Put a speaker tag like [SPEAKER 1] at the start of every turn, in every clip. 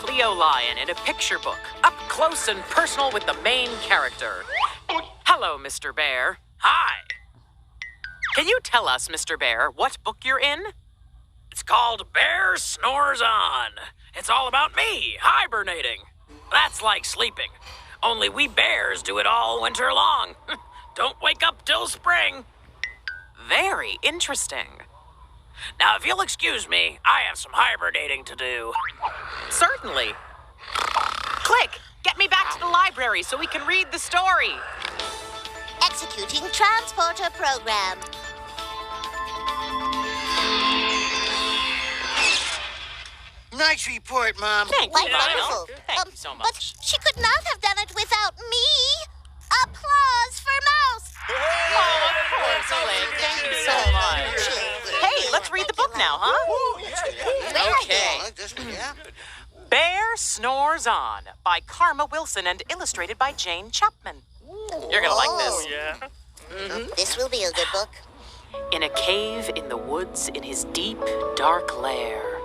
[SPEAKER 1] Cleo Lion in a picture book, up close and personal with the main character. Hello, Mr. Bear.
[SPEAKER 2] Hi.
[SPEAKER 1] Can you tell us, Mr. Bear, what book you're in?
[SPEAKER 2] It's called Bear Snores On. It's all about me, hibernating. That's like sleeping. Only we bears do it all winter long. Don't wake up till spring.
[SPEAKER 1] Very interesting.
[SPEAKER 2] Now, if you'll excuse me, I have some hibernating to do.
[SPEAKER 1] Certainly. Click! Get me back to the library so we can read the story.
[SPEAKER 3] Executing transporter program.
[SPEAKER 4] Nice report, Mom.
[SPEAKER 1] Thank
[SPEAKER 3] Quite
[SPEAKER 1] you, Lionel.
[SPEAKER 3] wonderful.
[SPEAKER 1] Thank you so much.
[SPEAKER 3] But she could not have done it without me. Applause for Mouse.
[SPEAKER 1] Oh, of course, Click. Thank you so much. Hey, let's read the book now, huh? Okay.
[SPEAKER 4] This one, yeah.
[SPEAKER 1] Bear Snores On by Karma Wilson and illustrated by Jane Chapman. You're gonna like this.
[SPEAKER 2] Yeah.
[SPEAKER 3] This will be a good book.
[SPEAKER 1] In a cave in the woods in his deep, dark lair,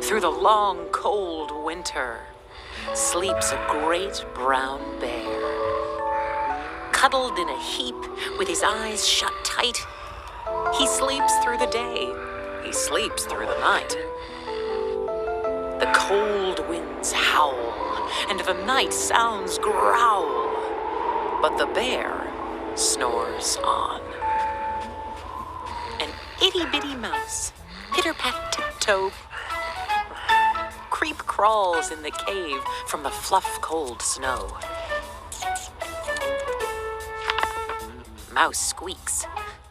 [SPEAKER 1] through the long, cold winter, sleeps a great brown bear. Cuddled in a heap with his eyes shut tight, he sleeps through the day, he sleeps through the night. The cold winds howl, and the night sounds growl, but the bear snores on. An itty-bitty mouse, pitter-pat-tiptoe, creep crawls in the cave from the fluff-cold snow. Mouse squeaks,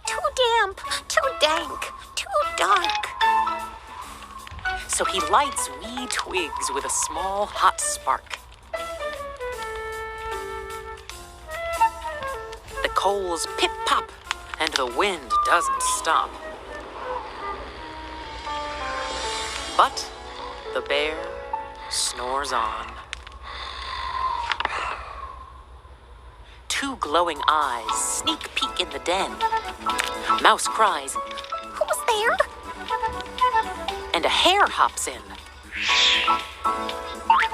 [SPEAKER 1] "Too damp, too dank, too dark." So he lights wee twigs with a small hot spark. The coals pip-pop, and the wind doesn't stop. But the bear snores on. Two glowing eyes sneak peek in the den. Mouse cries, "Who's there?" And a hare hops in.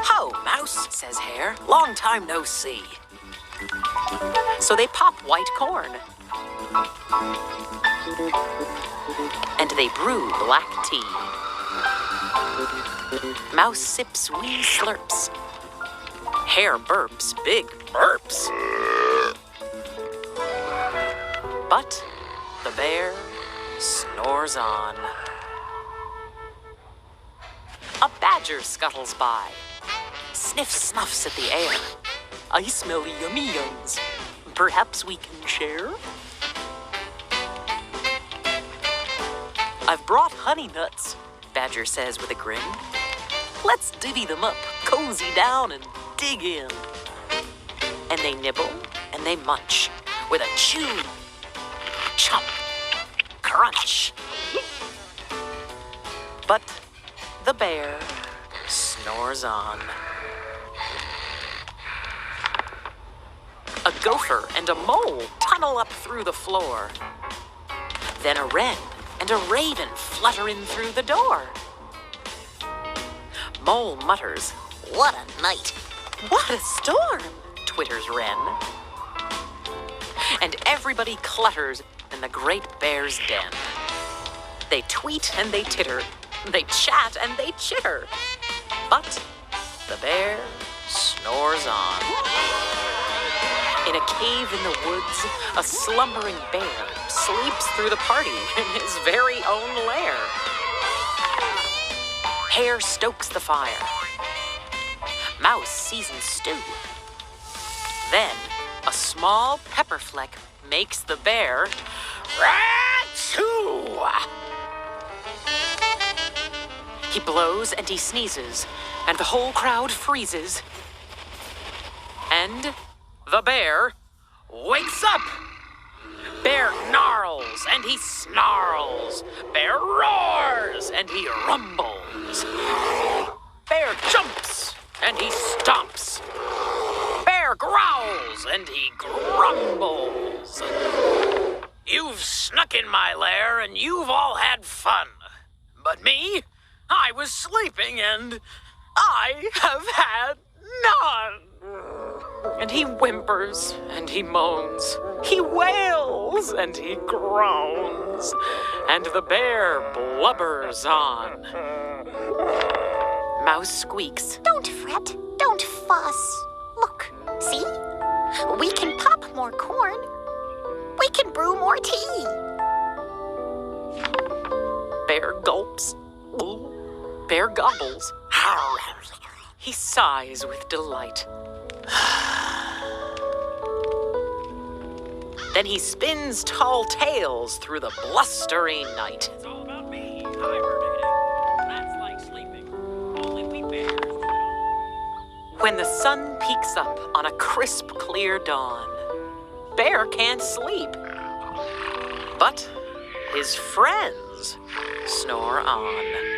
[SPEAKER 1] "Ho, Mouse," says Hare. "Long time no see." So they pop white corn. And they brew black tea. Mouse sips wee slurps. Hare burps big burps. But the bear snores on. A badger scuttles by, sniffs at the air. "I smell yummy yums. Perhaps we can share?" "I've brought honey nuts," Badger says with a grin. "Let's divvy them up, cozy down, and dig in." And they nibble and they munch with a chew, chomp, crunch. But the bear snores on. A gopher and a mole tunnel up through the floor. Then a wren and a raven flutter in through the door. Mole mutters, "What a night! What a storm!" twitters wren. And everybody clutters in the great bear's den. They tweet and they titter, they chat and they chitter. But the bear snores on. In a cave in the woods, a slumbering bear sleeps through the party in his very own lair. Hare stokes the fire. Mouse seasons stew. Then a small pepper fleck makes the bear rat-hoo! He blows and he sneezes, and the whole crowd freezes. And the bear wakes up. Bear gnarls and he snarls. Bear roars and he rumbles. Bear jumps and he stomps. Bear growls and he grumbles. You've snuck in my lair and you've all had fun. But me, I was sleeping and I have had none. And he whimpers and he moans. He wails and he groans. And the bear blubbers on. Mouse squeaks.
[SPEAKER 3] Don't fret. Don't fuss. Look, see? We can pop more corn. We can brew more tea.
[SPEAKER 1] Bear gulps. Bear gobbles. He sighs with delight. Then he spins tall tales through the blustery night.
[SPEAKER 2] It's all about me, hibernating. That's like sleeping. Only we bears do it all.
[SPEAKER 1] When the sun peeks up on a crisp, clear dawn, Bear can't sleep. But his friends snore on.